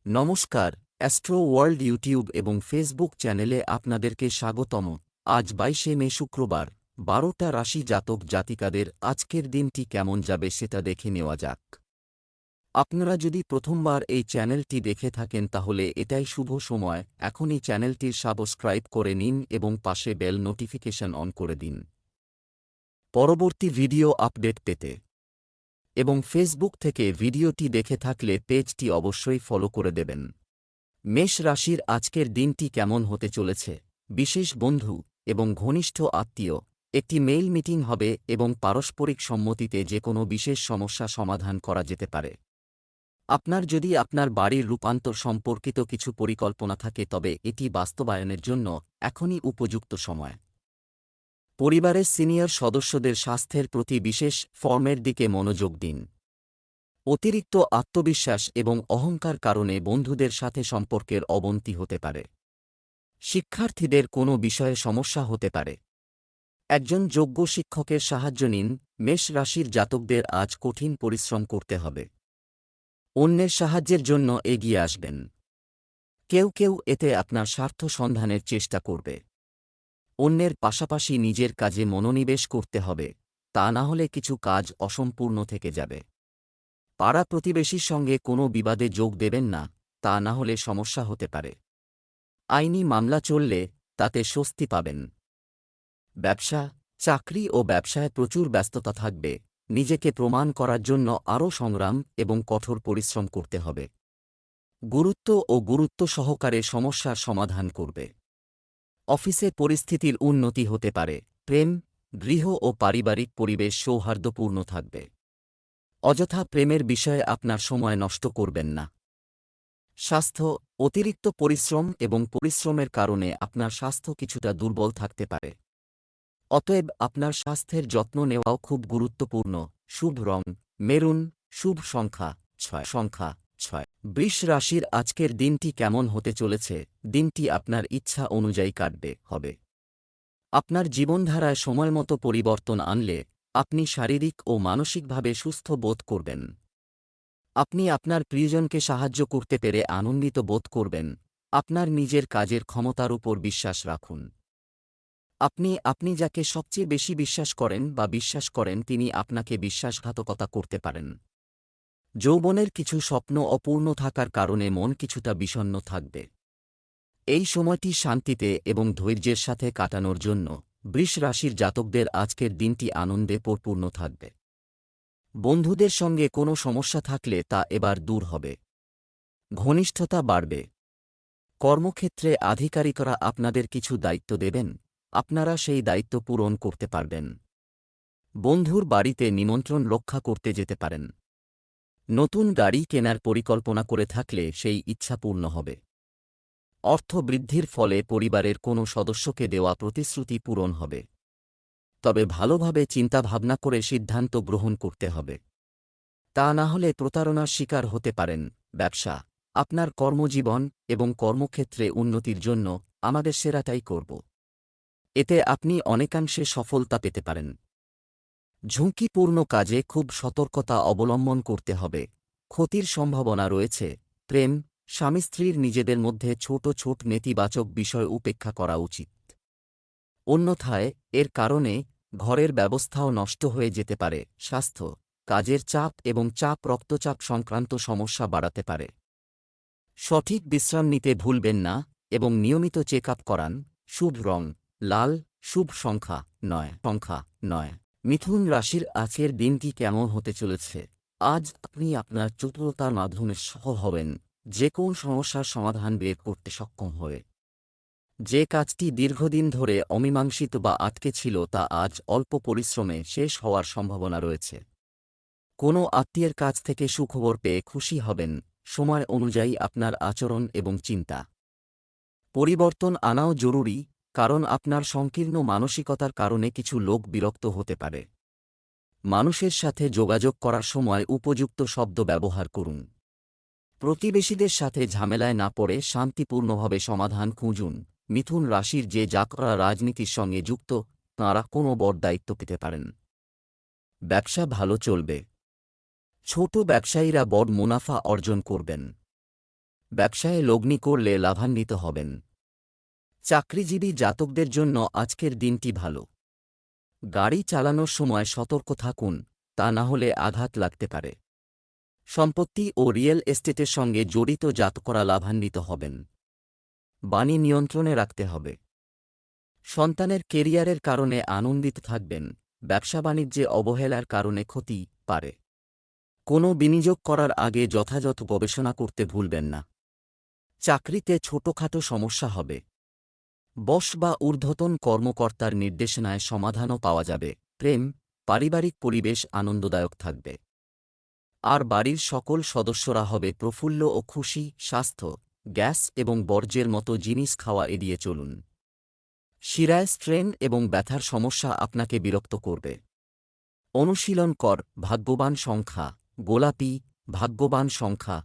নমস্কার, astro world YouTube এবং Facebook চ্যানেলে আপনাদেরকে স্বাগতম। আজ ২২শে মে শুক্রবার, ১২টা রাশি জাতক জাতিকাদের আজকের দিনটি কেমন যাবে সেটা দেখে নেওয়া যাক। আপনারা যদি প্রথমবার এই চ্যানেলটি দেখে থাকেন তাহলে এটাই শুভ সময়, এখনই চ্যানেলটির সাবস্ক্রাইব করে নিন এবং পাশে বেল নোটিফিকেশন অন করে দিন পরবর্তী ভিডিও আপডেট পেতে। এবং ফেসবুক থেকে ভিডিওটি দেখে থাকলে পেজটি অবশ্যই ফলো করে দেবেন। মেষ রাশির আজকের দিনটি কেমন হতে চলেছে? বিশেষ বন্ধু এবং ঘনিষ্ঠ আত্মীয়, একটি মেইল মিটিং হবে এবং পারস্পরিক সম্মতিতে যে কোনো বিশেষ সমস্যা সমাধান করা যেতে পারে। আপনার যদি আপনার বাড়ির রূপান্তর সম্পর্কিত কিছু পরিকল্পনা থাকে তবে এটি বাস্তবায়নের জন্য এখনই উপযুক্ত সময়। পরিবারের সিনিয়র সদস্যদের স্বাস্থ্যের প্রতি বিশেষ ফর্মের দিকে মনোযোগ দিন। অতিরিক্ত আত্মবিশ্বাস এবং অহংকার কারণে বন্ধুদের সাথে সম্পর্কের অবনতি হতে পারে। শিক্ষার্থীদের কোনো বিষয়ে সমস্যা হতে পারে। একজন যোগ্য শিক্ষকের সাহায্য নিন। মেষ রাশির জাতকদের আজ কঠিন পরিশ্রম করতে হবে। অন্যের সাহায্যের জন্য এগিয়ে আসবেন। কেউ কেউ এতে আপনার স্বার্থ সন্ধানের চেষ্টা করবে। অন্যের পাশাপাশি নিজের কাজে মনোনিবেশ করতে হবে, তা না হলে কিছু কাজ অসম্পূর্ণ থেকে যাবে। পাড়া প্রতিবেশীর সঙ্গে কোনো বিবাদে যোগ দেবেন না, তা না হলে সমস্যা হতে পারে। আইনি মামলা চললে তাতে স্বস্তি পাবেন। ব্যবসা, চাকরি ও ব্যবসায় প্রচুর ব্যস্ততা থাকবে। নিজেকে প্রমাণ করার জন্য আরও সংগ্রাম এবং কঠোর পরিশ্রম করতে হবে। গুরুত্ব সহকারে সমস্যার সমাধান করবে। অফিসে পরিস্থিতির উন্নতি হতে পারে। প্রেম, গৃহ ও পারিবারিক পরিবেশ সৌহার্দ্যপূর্ণ থাকবে। অযথা প্রেমের বিষয়ে আপনার সময় নষ্ট করবেন না। স্বাস্থ্য, অতিরিক্ত পরিশ্রম এবং পরিশ্রমের কারণে আপনার স্বাস্থ্য কিছুটা দুর্বল থাকতে পারে। অতএব আপনার স্বাস্থ্যের যত্ন নেওয়াও খুব গুরুত্বপূর্ণ। শুভ রং মেরুন, শুভ সংখ্যা ৬। বৃষ রাশির আজকের দিনটি কেমন হতে চলেছে? দিনটি আপনার ইচ্ছা অনুযায়ী হবে। আপনার জীবনধারায় সময়মতো পরিবর্তন আনলে আপনি শারীরিক ও মানসিকভাবে সুস্থ বোধ করবেন। আপনি আপনার প্রিয়জনকে সাহায্য করতে পেরে আনন্দিত বোধ করবেন। আপনার নিজের কাজের ক্ষমতার উপর বিশ্বাস রাখুন। আপনি যাকে সবচেয়ে বেশি বিশ্বাস করেন তিনি আপনাকে বিশ্বাসঘাতকতা করতে পারেন। যৌবনের কিছু স্বপ্ন অপূর্ণ থাকার কারণে মন কিছুটা বিষণ্ণ থাকবে। এই সময়টি শান্তিতে এবং ধৈর্যের সাথে কাটানোর জন্য বৃষ রাশির জাতকদের আজকের দিনটি আনন্দে পরিপূর্ণ থাকবে। বন্ধুদের সঙ্গে কোনো সমস্যা থাকলে তা এবার দূর হবে। ঘনিষ্ঠতা বাড়বে। কর্মক্ষেত্রে আধিকারিকরা আপনাদের কিছু দায়িত্ব দেবেন, আপনারা সেই দায়িত্ব পূরণ করতে পারবেন। বন্ধুর বাড়িতে নিমন্ত্রণ রক্ষা করতে যেতে পারেন। নতুন গাড়ি কেনার পরিকল্পনা করে থাকলে সেই ইচ্ছা পূর্ণ হবে। অর্থ বৃদ্ধির ফলে পরিবারের কোনো সদস্যকে দেওয়া প্রতিশ্রুতি পূরণ হবে। তবে ভালোভাবে চিন্তাভাবনা করে সিদ্ধান্ত গ্রহণ করতে হবে। তা না হলে প্রতারণার শিকার হতে পারেন। ব্যবসা, আপনার কর্মজীবন এবং কর্মক্ষেত্রে উন্নতির জন্য আমাদের সেরাটাই করব। এতে আপনি অনেকাংশে সফলতা পেতে পারেন। ঝুঁকিপূর্ণ কাজে খুব সতর্কতা অবলম্বন করতে হবে। ক্ষতির সম্ভাবনা রয়েছে। প্রেম, স্বামী স্ত্রীর নিজেদের মধ্যে ছোট নেতিবাচক বিষয় উপেক্ষা করা উচিত। অন্যথায় এর কারণে ঘরের ব্যবস্থাও নষ্ট হয়ে যেতে পারে। স্বাস্থ্য, কাজের চাপ এবং রক্তচাপ সংক্রান্ত সমস্যা বাড়াতে পারে। সঠিক বিশ্রাম নিতে ভুলবেন না এবং নিয়মিত চেক আপ করান। শুভ রং লাল, শুভ সংখ্যা ৯। মিথুন রাশির আজকের দিনটি কেমন হতে চলেছে? আজ আপনি আপনার চতুরতার মাধ্যমে সফল হবেন, যে কোন সমস্যার সমাধান বের করতে সক্ষম হবে। যে কাজটি দীর্ঘদিন ধরে অমীমাংসিত বা আটকে ছিল তা আজ অল্প পরিশ্রমে শেষ হওয়ার সম্ভাবনা রয়েছে। কোনো আত্মীয়ের কাছ থেকে সুখবর পেয়ে খুশি হবেন। সময় অনুযায়ী আপনার আচরণ এবং চিন্তা পরিবর্তন আনাও জরুরি, কারণ আপনার সংকীর্ণ মানসিকতার কারণে কিছু লোক বিরক্ত হতে পারে। মানুষের সাথে যোগাযোগ করার সময় উপযুক্ত শব্দ ব্যবহার করুন। প্রতিবেশীদের সাথে ঝামেলায় না পড়ে শান্তিপূর্ণভাবে সমাধান খুঁজুন। মিথুন রাশির যে জাতকরা রাজনীতির সঙ্গে যুক্ত তাঁরা কোনো বড় দায়িত্ব পেতে পারেন। ব্যবসা ভালো চলবে। ছোট ব্যবসায়ীরা বড় মুনাফা অর্জন করবেন। ব্যবসায়ে লগ্নি করলে লাভান্বিত হবেন। চাকরিজীবী জাতকদের জন্য আজকের দিনটি ভালো। গাড়ি চালানোর সময় সতর্ক থাকুন, তা না হলে আঘাত লাগতে পারে। সম্পত্তি ও রিয়েল এস্টেটের সঙ্গে জড়িত জাতকরা লাভান্বিত হবেন। বাণী নিয়ন্ত্রণে রাখতে হবে। সন্তানের কেরিয়ারের কারণে আনন্দিত থাকবেন। ব্যবসা বাণিজ্যে অবহেলার কারণে ক্ষতি পারে। কোনো বিনিয়োগ করার আগে যথাযথ গবেষণা করতে ভুলবেন না। চাকরিতে ছোটখাটো সমস্যা হবে। বস বা ঊর্ধ্বতন কর্মকর্তার নির্দেশনায় সমাধানও পাওয়া যাবে। প্রেম, পারিবারিক পরিবেশ আনন্দদায়ক থাকবে। আর বাড়ির সকল সদস্যরা হবে প্রফুল্ল ও খুশি। স্বাস্থ্য, গ্যাস এবং বর্জ্যের মতো জিনিস খাওয়া এড়িয়ে চলুন। শিরায় স্ট্রেন এবং ব্যথার সমস্যা আপনাকে বিরক্ত করবে। অনুশীলন কর। ভাগ্যবান সংখ্যা গোলাপি। ভাগ্যবান সংখ্যা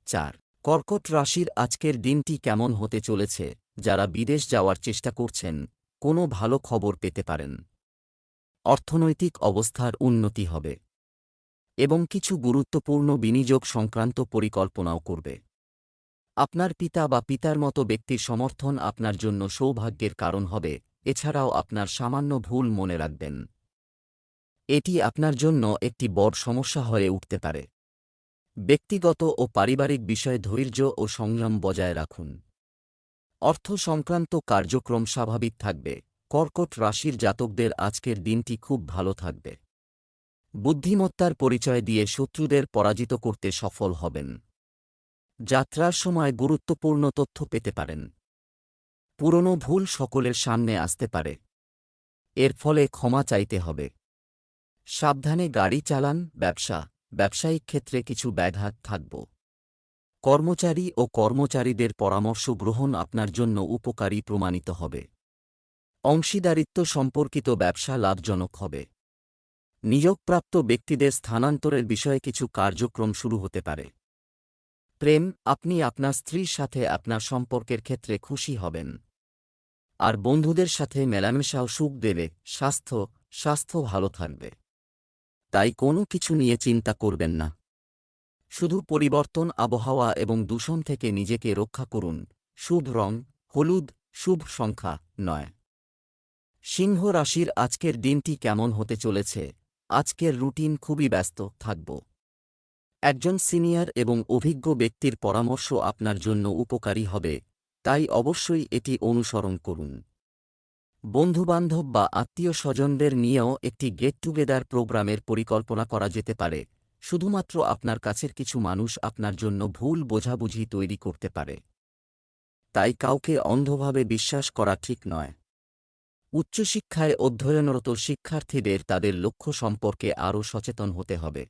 4। কর্কট রাশির আজকের দিনটি কেমন হতে চলেছে? যারা বিদেশ যাওয়ার চেষ্টা করছেন, কোনো ভালো খবর পেতে পারেন। অর্থনৈতিক অবস্থার উন্নতি হবে এবং কিছু গুরুত্বপূর্ণ বিনিয়োগ সংক্রান্ত পরিকল্পনাও করবে। আপনার পিতা বা পিতার মতো ব্যক্তির সমর্থন আপনার জন্য সৌভাগ্যের কারণ হবে। এছাড়াও আপনার সামান্য ভুল মনে রাখবেন। এটি আপনার জন্য একটি বড় সমস্যা হয়ে উঠতে পারে। ব্যক্তিগত ও পারিবারিক বিষয়ে ধৈর্য ও সংযম বজায় রাখুন। অর্থ সংক্রান্ত কার্যক্রম স্বাভাবিক থাকবে। কর্কট রাশির জাতকদের আজকের দিনটি খুব ভালো থাকবে। বুদ্ধিমত্তার পরিচয় দিয়ে শত্রুদের পরাজিত করতে সফল হবেন। যাত্রার সময় গুরুত্বপূর্ণ তথ্য পেতে পারেন। পুরনো ভুল সকলের সামনে আসতে পারে। এর ফলে ক্ষমা চাইতে হবে। সাবধানে গাড়ি চালান। ব্যবসায়িক ক্ষেত্রে কিছু ব্যাঘাত থাকব। কর্মচারী ও কর্মচারীদের পরামর্শ গ্রহণ আপনার জন্য উপকারী প্রমাণিত হবে। অংশীদারিত্ব সম্পর্কিত ব্যবসা লাভজনক হবে। নিয়োগপ্রাপ্ত ব্যক্তিদের স্থানান্তরের বিষয়ে কিছু কার্যক্রম শুরু হতে পারে। প্রেম, আপনি আপনার স্ত্রীর সাথে আপনার সম্পর্কের ক্ষেত্রে খুশি হবেন। আর বন্ধুদের সাথে মেলামেশাও সুখ দেবে। স্বাস্থ্য ভালো থাকবে। তাই কোনো কিছু নিয়ে চিন্তা করবেন না। শুধু পরিবর্তন আবহাওয়া এবং দূষণ থেকে নিজেকে রক্ষা করুন। শুভ রং হলুদ। শুভ সংখ্যা 9। সিংহ রাশির আজকের দিনটি কেমন হতে চলেছে? আজকের রুটিন খুবই ব্যস্ত থাকব। একজন সিনিয়র এবং অভিজ্ঞ ব্যক্তির পরামর্শ আপনার জন্য উপকারী হবে, তাই অবশ্যই এটি অনুসরণ করুন। বন্ধুবান্ধব বা আত্মীয় স্বজনদের নিয়েও একটি গেট টুগেদার প্রোগ্রামের পরিকল্পনা করা যেতে পারে। শুধুমাত্র আপনার কাছের কিছু মানুষ আপনার জন্য ভুল বোঝাবুঝি তৈরি করতে পারে, তাই কাউকে অন্ধভাবে বিশ্বাস করা ঠিক নয়। উচ্চশিক্ষায় অধ্যয়নরত শিক্ষার্থীদের তাদের লক্ষ্য সম্পর্কে আরও সচেতন হতে হবে,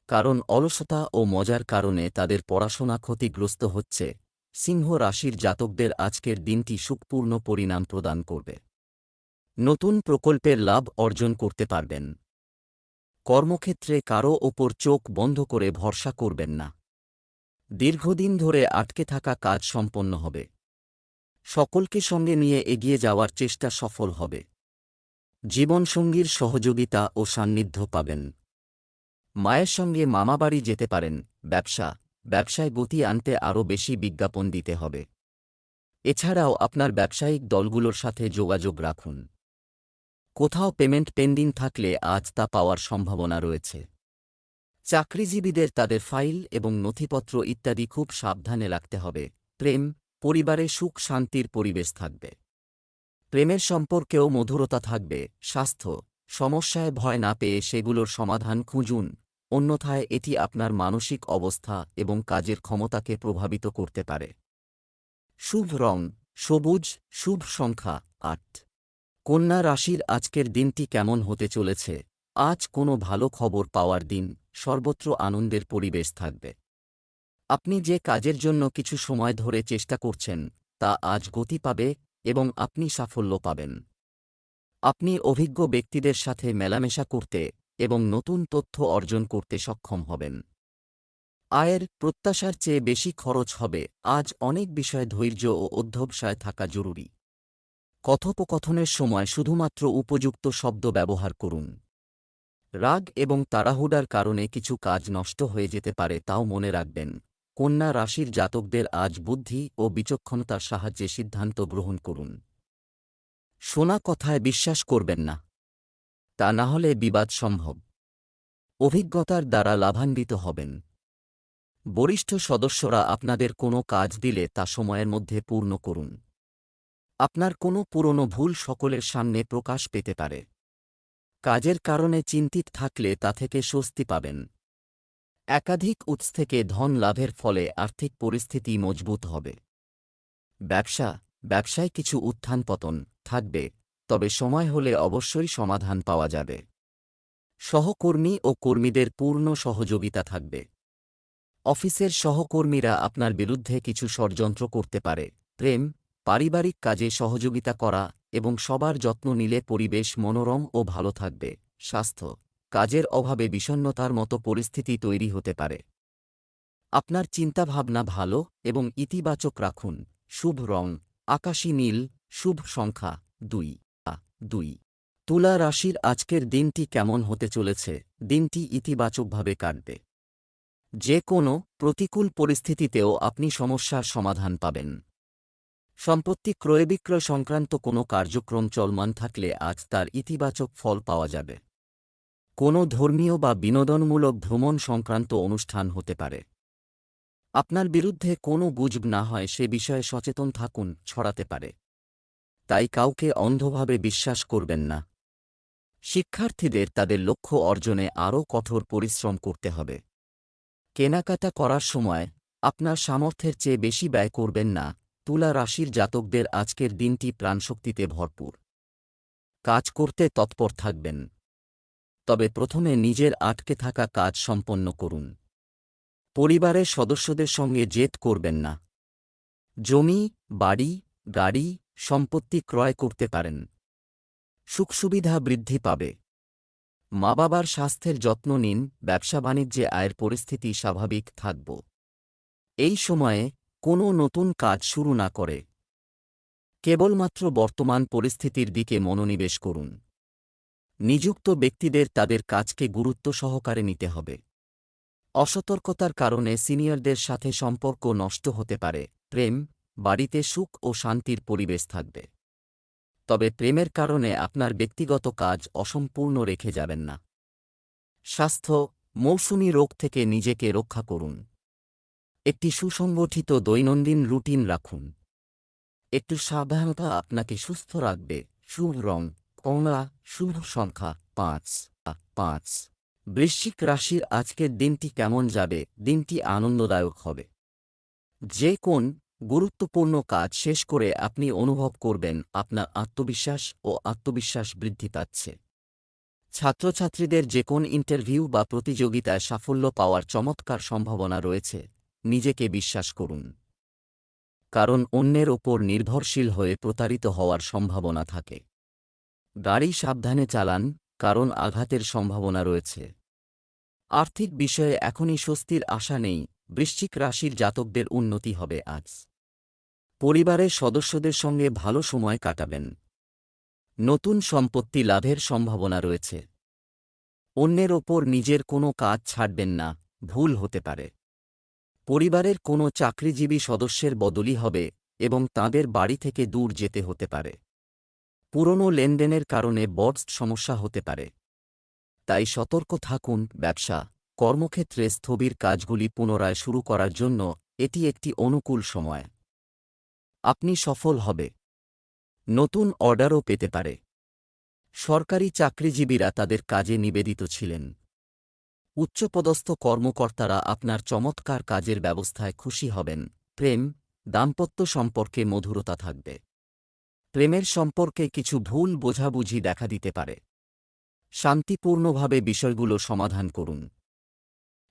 কারণ অলসতা ও মজার কারণে তাদের পড়াশোনা ক্ষতিগ্রস্ত হচ্ছে। সিংহ রাশির জাতকদের আজকের দিনটি সুখপূর্ণ পরিণাম প্রদান করবে। নতুন প্রকল্পের লাভ অর্জন করতে পারবেন। কর্মক্ষেত্রে কারও ওপর চোখ বন্ধ করে ভরসা করবেন না। দীর্ঘদিন ধরে আটকে থাকা কাজ সম্পন্ন হবে। সকলকে সঙ্গে নিয়ে এগিয়ে যাওয়ার চেষ্টা সফল হবে। জীবনসঙ্গীর সহযোগিতা ও সান্নিধ্য পাবেন। মায়ের সঙ্গে মামাবাড়ি যেতে পারেন। ব্যবসায় গতি আনতে আরও বেশি বিজ্ঞাপন দিতে হবে। এছাড়াও আপনার ব্যবসায়িক দলগুলোর সাথে যোগাযোগ রাখুন। কোথাও পেমেন্ট পেন্ডিং থাকলে আজ তা পাওয়ার সম্ভাবনা রয়েছে। চাকরিজীবীদের তাদের ফাইল এবং নথিপত্র ইত্যাদি খুব সাবধানে রাখতে হবে। প্রেম, পরিবারে সুখ শান্তির পরিবেশ থাকবে। প্রেমের সম্পর্কেও মধুরতা থাকবে। স্বাস্থ্য, সমস্যায় ভয় না পেয়ে সেগুলোর সমাধান খুঁজুন, অন্যথায় এটি আপনার মানসিক অবস্থা এবং কাজের ক্ষমতাকে প্রভাবিত করতে পারে। শুভ রং সবুজ। শুভ সংখ্যা 8। কন্যা রাশির আজকের দিনটি কেমন হতে চলেছে? আজ কোনো ভালো খবর পাওয়ার দিন। সর্বত্র আনন্দের পরিবেশ থাকবে। আপনি যে কাজের জন্য কিছু সময় ধরে চেষ্টা করছেন, তা আজ গতি পাবে এবং আপনি সাফল্য পাবেন। আপনি অভিজ্ঞ ব্যক্তিদের সাথে মেলামেশা করতে এবং নতুন তথ্য অর্জন করতে সক্ষম হবেন। আয়ের প্রত্যাশার চেয়ে বেশি খরচ হবে। আজ অনেক বিষয়ে ধৈর্য ও অধ্যবসায় থাকা জরুরি। কথোপকথনের সময় শুধুমাত্র উপযুক্ত শব্দ ব্যবহার করুন। রাগ এবং তাড়াহুড়ার কারণে কিছু কাজ নষ্ট হয়ে যেতে পারে, তাও মনে রাখবেন। কন্যা রাশির জাতকদের আজ বুদ্ধি ও বিচক্ষণতার সাহায্যে সিদ্ধান্ত গ্রহণ করুন। শোনা কথায় বিশ্বাস করবেন না, তা না হলে বিবাদ সম্ভব। অভিজ্ঞতার দ্বারা লাভান্বিত হবেন। বরিষ্ঠ সদস্যরা আপনাদের কোনো কাজ দিলে তা সময়ের মধ্যে পূর্ণ করুন। আপনার কোনো পুরনো ভুল সকলের সামনে প্রকাশ পেতে পারে। কাজের কারণে চিন্তিত থাকলে তা থেকে স্বস্তি পাবেন। একাধিক উৎস থেকে ধন লাভের ফলে আর্থিক পরিস্থিতি মজবুত হবে। ব্যবসায় কিছু উত্থান পতন থাকবে, তবে সময় হলে অবশ্যই সমাধান পাওয়া যাবে। সহকর্মী ও কর্মীদের পূর্ণ সহযোগিতা থাকবে। অফিসের সহকর্মীরা আপনার বিরুদ্ধে কিছু ষড়যন্ত্র করতে পারে। পারিবারিক কাজে সহযোগিতা করা এবং সবার যত্ন নিলে পরিবেশ মনোরম ও ভালো থাকবে। স্বাস্থ্য, কাজের অভাবে বিষণ্ণতার মতো পরিস্থিতি তৈরি হতে পারে। আপনার চিন্তাভাবনা ভালো এবং ইতিবাচক রাখুন। শুভ রং আকাশী নীল, শুভ সংখ্যা 2। তুলা রাশির আজকের দিনটি কেমন হতে চলেছে? দিনটি ইতিবাচকভাবে কাটবে। যে কোনো প্রতিকূল পরিস্থিতিতেও আপনি সমস্যার সমাধান পাবেন। সম্পত্তি ক্রয় বিক্রয় সংক্রান্ত কোনো কার্যক্রম চলমান থাকলে আজ তার ইতিবাচক ফল পাওয়া যাবে। কোনো ধর্মীয় বা বিনোদনমূলক ভ্রমণ সংক্রান্ত অনুষ্ঠান হতে পারে। আপনার বিরুদ্ধে কোনো গুজব না হয় সে বিষয়ে সচেতন থাকুন, ছড়াতে পারে। তাই কাউকে অন্ধভাবে বিশ্বাস করবেন না। শিক্ষার্থীদের তাদের লক্ষ্য অর্জনে আরও কঠোর পরিশ্রম করতে হবে। কেনাকাটা করার সময় আপনার সামর্থ্যের চেয়ে বেশি ব্যয় করবেন না। তুলা রাশির জাতকদের আজকের দিনটি প্রাণশক্তিতে ভরপুর। কাজ করতে তৎপর থাকবেন, তবে প্রথমে নিজের আটকে থাকা কাজ সম্পন্ন করুন। পরিবারের সদস্যদের সঙ্গে জেদ করবেন না। জমি, বাড়ি, গাড়ি, সম্পত্তি ক্রয় করতে পারেন। সুখসুবিধা বৃদ্ধি পাবে। মা বাবার স্বাস্থ্যের যত্ন নিন। ব্যবসা বাণিজ্যে আয়ের পরিস্থিতি স্বাভাবিক থাকব। এই সময়ে কোনো নতুন কাজ শুরু না করে কেবলমাত্র বর্তমান পরিস্থিতির দিকে মনোনিবেশ করুন। নিযুক্ত ব্যক্তিদের তাদের কাজকে গুরুত্ব সহকারে নিতে হবে। অসতর্কতার কারণে সিনিয়রদের সাথে সম্পর্ক নষ্ট হতে পারে। বাড়িতে সুখ ও শান্তির পরিবেশ থাকবে। তবে প্রেমের কারণে আপনার ব্যক্তিগত কাজ অসম্পূর্ণ রেখে যাবেন না। স্বাস্থ্য, মৌসুমী রোগ থেকে নিজেকে রক্ষা করুন। একটি সুসংগঠিত দৈনন্দিন রুটিন রাখুন। একটু সাবধানতা আপনাকে সুস্থ রাখবে। শুভ রং কমলা, শুভ সংখ্যা 5। বৃশ্চিক রাশির আজকের দিনটি কেমন যাবে? দিনটি আনন্দদায়ক হবে। যে কোন গুরুত্বপূর্ণ কাজ শেষ করে আপনি অনুভব করবেন আপনার আত্মবিশ্বাস বৃদ্ধি পাচ্ছে। ছাত্রছাত্রীদের যে কোন ইন্টারভিউ বা প্রতিযোগিতায় সাফল্য পাওয়ার চমৎকার সম্ভাবনা রয়েছে। নিজেকে বিশ্বাস করুন, কারণ অন্যের ওপর নির্ভরশীল হয়ে প্রতারিত হওয়ার সম্ভাবনা থাকে। গাড়ি সাবধানে চালান, কারণ আঘাতের সম্ভাবনা রয়েছে। আর্থিক বিষয়ে এখনই স্বস্তির আশা নেই। বৃশ্চিক রাশির জাতকদের উন্নতি হবে আজ। পরিবারের সদস্যদের সঙ্গে ভালো সময় কাটাবেন। নতুন সম্পত্তি লাভের সম্ভাবনা রয়েছে। অন্যের ওপর নিজের কোনো কাজ ছাড়বেন না, ভুল হতে পারে। পরিবারের কোনো চাকরিজীবী সদস্যের বদলি হবে এবং তাঁদের বাড়ি থেকে দূর যেতে হতে পারে। পুরনো লেনদেনের কারণে বড় সমস্যা হতে পারে, তাই সতর্ক থাকুন। কর্মক্ষেত্রে স্থবির কাজগুলি পুনরায় শুরু করার জন্য এটি একটি অনুকূল সময়। আপনি সফল হবে। নতুন অর্ডারও পেতে পারে। সরকারি চাকরিজীবীরা তাদের কাজে নিবেদিত ছিলেন। উচ্চপদস্থ কর্মকর্তারা আপনার চমৎকার কাজের ব্যবস্থায় খুশি হবেন। দাম্পত্য সম্পর্কে মধুরতা থাকবে। প্রেমের সম্পর্কে কিছু ভুল বোঝাবুঝি দেখা দিতে পারে। শান্তিপূর্ণভাবে বিষয়গুলো সমাধান করুন।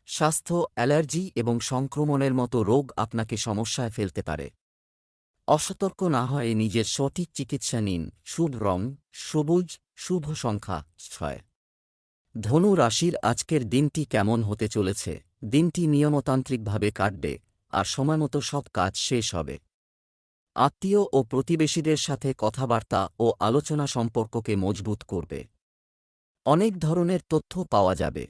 স্বাস্থ্য, অ্যালার্জি এবং সংক্রমণের মতো রোগ আপনাকে সমস্যায় ফেলতে পারে। অসতর্ক না হয়ে নিজের সঠিক চিকিৎসা নিন। শুভ রং সবুজ, শুভ সংখ্যা 6। ধনু রাশির আজকের দিনটি কেমন হতে চলেছে? দিনটি নিয়মতান্ত্রিকভাবে কাটবে আর সময়মতো সব কাজ শেষ হবে। আত্মীয় ও প্রতিবেশীদের সাথে কথাবার্তা ও আলোচনা সম্পর্ককে মজবুত করবে। অনেক ধরনের তথ্য পাওয়া যাবে।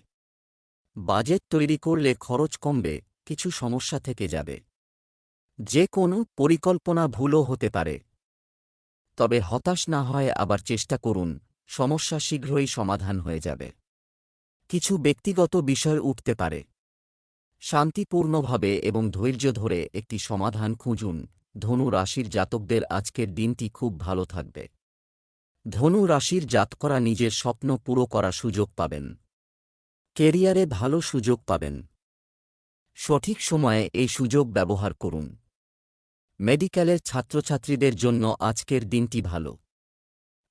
বাজেট তৈরি করলে খরচ কমবে কিছু সমস্যা থেকে যাবে। যে কোনো পরিকল্পনা ভুলও হতে পারে। তবে হতাশ না হয়ে আবার চেষ্টা করুন, সমস্যা শীঘ্রই সমাধান হয়ে যাবে। কিছু ব্যক্তিগত বিষয় উঠতে পারে। শান্তিপূর্ণভাবে এবং ধৈর্য ধরে একটি সমাধান খুঁজুন। ধনু রাশির জাতকদের আজকের দিনটি খুব ভালো থাকবে। ধনু রাশির জাতকরা নিজের স্বপ্ন পুরো করার সুযোগ পাবেন। কেরিয়ারে ভালো সুযোগ পাবেন। সঠিক সময়ে এই সুযোগ ব্যবহার করুন। মেডিকেলের ছাত্রছাত্রীদের জন্য আজকের দিনটি ভালো।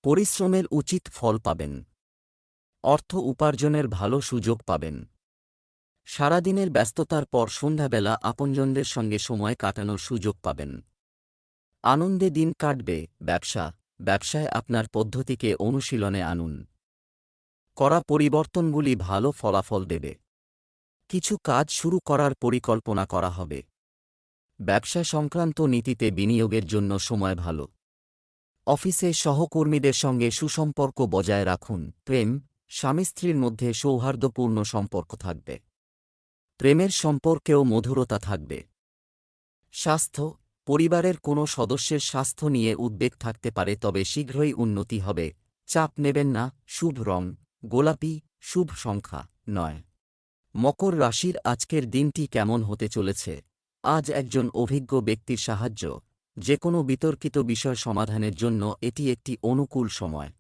পরিশ্রমের উচিত ফল পাবেন। অর্থ উপার্জনের ভালো সুযোগ পাবেন। সারাদিনের ব্যস্ততার পর সন্ধ্যাবেলা আপনজনদের সঙ্গে সময় কাটানোর সুযোগ পাবেন। আনন্দে দিন কাটবে। ব্যবসায় আপনার পদ্ধতিকে অনুশীলনে আনুন। করা পরিবর্তনগুলি ভালো ফলাফল দেবে। কিছু কাজ শুরু করার পরিকল্পনা করা হবে। ব্যবসা সংক্রান্ত নীতিতে বিনিয়োগের জন্য সময় ভালো। অফিসে সহকর্মীদের সঙ্গে সুসম্পর্ক বজায় রাখুন। স্বামী স্ত্রীর মধ্যে সৌহার্দ্যপূর্ণ সম্পর্ক থাকবে। প্রেমের সম্পর্কেও মধুরতা থাকবে। স্বাস্থ্য, পরিবারের কোনো সদস্যের স্বাস্থ্য নিয়ে উদ্বেগ থাকতে পারে, তবে শীঘ্রই উন্নতি হবে। চাপ নেবেন না। শুভ রং গোলাপি, শুভ সংখ্যা 9। মকর রাশির আজকের দিনটি কেমন হতে চলেছে? আজ একজন অভিজ্ঞ ব্যক্তির সাহায্য, যে কোনো বিতর্কিত বিষয় সমাধানের জন্য এটি একটি অনুকূল সময়।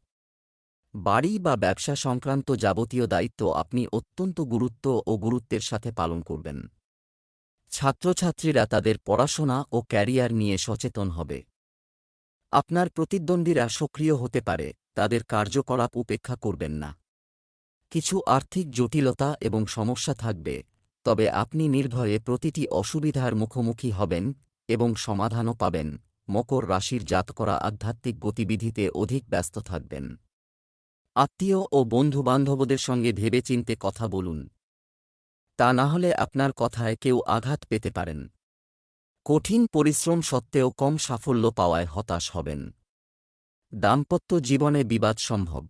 বাড়ি বা ব্যবসা সংক্রান্ত যাবতীয় দায়িত্ব আপনি অত্যন্ত গুরুত্বের সাথে পালন করবেন। ছাত্রছাত্রীরা তাদের পড়াশোনা ও ক্যারিয়ার নিয়ে সচেতন হবে। আপনার প্রতিদ্বন্দ্বীরা সক্রিয় হতে পারে, তাদের কার্যকলাপ উপেক্ষা করবেন না। কিছু আর্থিক জটিলতা এবং সমস্যা থাকবে, তবে আপনি নির্ভয়ে প্রতিটি অসুবিধার মুখোমুখি হবেন এবং সমাধানও পাবেন। মকর রাশির জাতকরা আধ্যাত্মিক গতিবিধিতে অধিক ব্যস্ত থাকবেন। আত্মীয় ও বন্ধুবান্ধবদের সঙ্গে ভেবেচিন্তে কথা বলুন, তা না হলে আপনার কথায় কেউ আঘাত পেতে পারেন। কঠিন পরিশ্রম সত্ত্বেও কম সাফল্য পাওয়ায় হতাশ হবেন। দাম্পত্য জীবনে বিবাদ সম্ভব।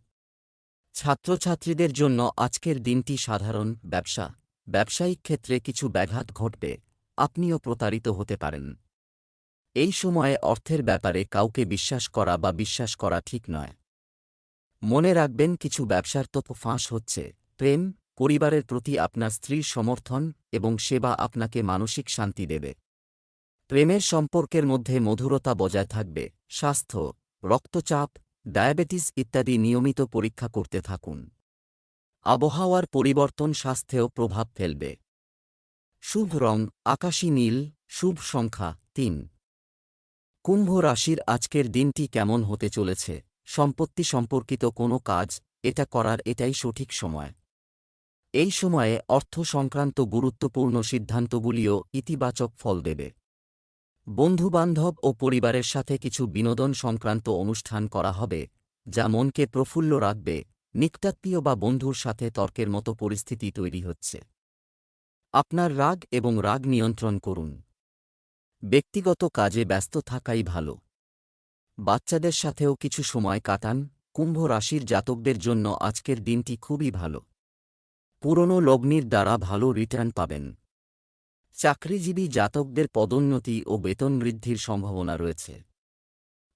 ছাত্রছাত্রীদের জন্য আজকের দিনটি সাধারণ। ব্যবসায়িক ক্ষেত্রে কিছু ব্যাঘাত ঘটবে, আপনিও প্রতারিত হতে পারেন। এই সময়ে অর্থের ব্যাপারে কাউকে বিশ্বাস করা ঠিক নয়। মনে রাখবেন, কিছু ব্যবসার তথ্য ফাঁস হচ্ছে। পরিবারের প্রতি আপনার স্ত্রীর সমর্থন এবং সেবা আপনাকে মানসিক শান্তি দেবে। প্রেমের সম্পর্কের মধ্যে মধুরতা বজায় থাকবে। স্বাস্থ্য, রক্তচাপ, ডায়াবেটিস ইত্যাদি নিয়মিত পরীক্ষা করতে থাকুন। আবহাওয়ার পরিবর্তন স্বাস্থ্যেও প্রভাব ফেলবে। শুভ রং আকাশী নীল, শুভ সংখ্যা 3। কুম্ভ রাশির আজকের দিনটি কেমন হতে চলেছে? সম্পত্তি সম্পর্কিত কোনো কাজ এটাই সঠিক সময়। এই সময়ে অর্থ সংক্রান্ত গুরুত্বপূর্ণ সিদ্ধান্তগুলিও ইতিবাচক ফল দেবে। বন্ধুবান্ধব ও পরিবারের সাথে কিছু বিনোদন সংক্রান্ত অনুষ্ঠান করা হবে, যা মনকে প্রফুল্ল রাখবে। নিকটাত্মীয় বা বন্ধুর সাথে তর্কের মতো পরিস্থিতি তৈরি হচ্ছে। আপনার রাগ নিয়ন্ত্রণ করুন। ব্যক্তিগত কাজে ব্যস্ত থাকাই ভালো। বাচ্চাদের সাথেও কিছু সময় কাটান। কুম্ভ রাশির জাতকদের জন্য আজকের দিনটি খুবই ভালো। পুরনো লগ্নির দ্বারা ভালো রিটার্ন পাবেন। চাকরিজীবী জাতকদের পদোন্নতি ও বেতন বৃদ্ধির সম্ভাবনা রয়েছে।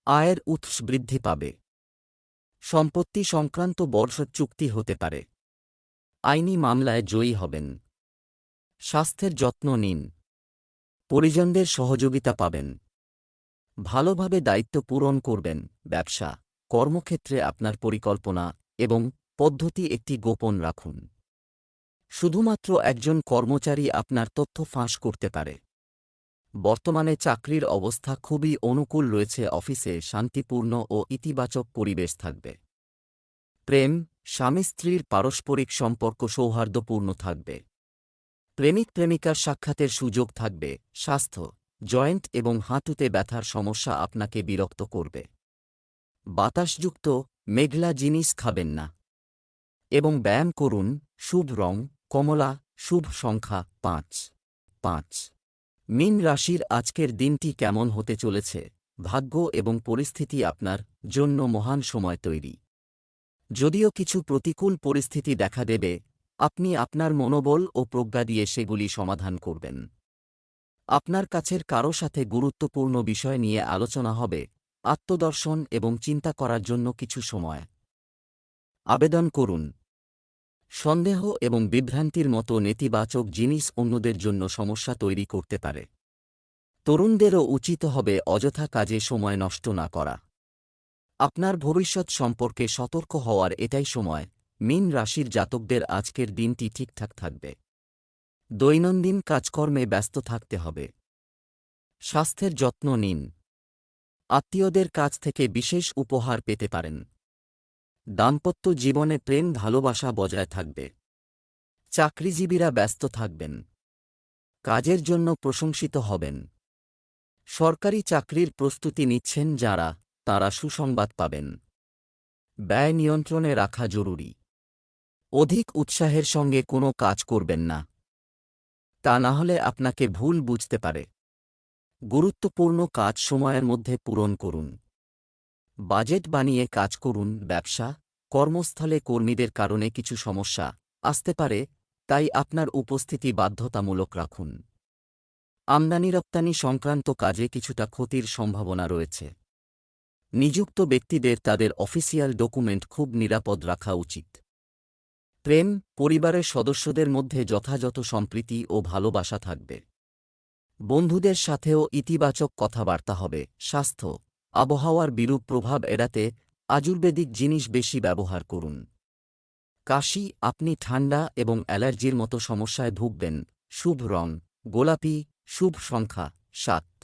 আয়ের উৎস বৃদ্ধি পাবে। সম্পত্তি সংক্রান্ত বর্ষ চুক্তি হতে পারে। আইনি মামলায় জয়ী হবেন। স্বাস্থ্যের যত্ন নিন। পরিজনদের সহযোগিতা পাবেন। ভালোভাবে দায়িত্ব পূরণ করবেন। ব্যবসা, কর্মক্ষেত্রে আপনার পরিকল্পনা এবং পদ্ধতি একটি গোপন রাখুন। শুধুমাত্র একজন কর্মচারী আপনার তথ্য ফাঁস করতে পারে। বর্তমানে চাকরির অবস্থা খুবই অনুকূল রয়েছে। অফিসে শান্তিপূর্ণ ও ইতিবাচক পরিবেশ থাকবে। স্বামী স্ত্রীর পারস্পরিক সম্পর্ক সৌহার্দ্যপূর্ণ থাকবে। প্রেমিক প্রেমিকার সাক্ষাতের সুযোগ থাকবে। স্বাস্থ্য, জয়েন্ট এবং হাঁটুতে ব্যথার সমস্যা আপনাকে বিরক্ত করবে। বাতাসযুক্ত, মেঘলা জিনিস খাবেন না এবং ব্যায়াম করুন। শুভ রং কমলা, শুভ সংখ্যা 5। মীন রাশির আজকের দিনটি কেমন হতে চলেছে? ভাগ্য এবং পরিস্থিতি আপনার জন্য মহান সময় তৈরি। যদিও কিছু প্রতিকূল পরিস্থিতি দেখা দেবে, আপনি আপনার মনোবল ও প্রজ্ঞা দিয়ে সেগুলি সমাধান করবেন। আপনার কাছের কারো সাথে গুরুত্বপূর্ণ বিষয় নিয়ে আলোচনা হবে, আত্মদর্শন এবং চিন্তা করার জন্য কিছু সময় আবেদন করুন। সন্দেহ এবং বিভ্রান্তির মতো নেতিবাচক জিনিস অন্যদের জন্য সমস্যা তৈরি করতে পারে। তরুণদেরও উচিত হবে অযথা কাজে সময় নষ্ট না করা। আপনার ভবিষ্যৎ সম্পর্কে সতর্ক হওয়ার এটাই সময়। মীন রাশির জাতকদের আজকের দিনটি ঠিকঠাক থাকবে। দৈনন্দিন কাজকর্মে ব্যস্ত থাকতে হবে। স্বাস্থ্যের যত্ন নিন। আত্মীয়দের কাছ থেকে বিশেষ উপহার পেতে পারেন। দাম্পত্য জীবনে প্রেম ভালোবাসা বজায় থাকবে। চাকরিজীবীরা ব্যস্ত থাকবেন। কাজের জন্য প্রশংসিত হবেন। সরকারি চাকরির প্রস্তুতি নিচ্ছেন যারা, তারা সুসংবাদ পাবেন। ব্যয় নিয়ন্ত্রণে রাখা জরুরি। অধিক উৎসাহের সঙ্গে কোনো কাজ করবেন না, তা না হলে আপনাকে ভুল বুঝতে পারে। গুরুত্বপূর্ণ কাজ সময়ের মধ্যে পূরণ করুন। বাজেট বানিয়ে কাজ করুন। ব্যবসা কর্মস্থলে কর্মীদের কারণে কিছু সমস্যা আসতে পারে, তাই আপনার উপস্থিতি বাধ্যতামূলক রাখুন। আমদানি রপ্তানি সংক্রান্ত কাজে কিছুটা ক্ষতির সম্ভাবনা রয়েছে। নিযুক্ত ব্যক্তিদের তাদের অফিসিয়াল ডকুমেন্ট খুব নিরাপদ রাখা উচিত। প্রেম পরিবারের সদস্যদের মধ্যে যথাযথ সম্প্রীতি ও ভালোবাসা থাকবে। বন্ধুদের সাথেও ইতিবাচক কথাবার্তা হবে। স্বাস্থ্য আবহাওয়ার বিরূপ প্রভাব এড়াতে আয়ুর্বেদিক জিনিস বেশি ব্যবহার করুন। কাশি আপনি ঠান্ডা এবং অ্যালার্জির মতো সমস্যায় ভুগবেন। শুভ রং গোলাপি। শুভ সংখ্যা 7।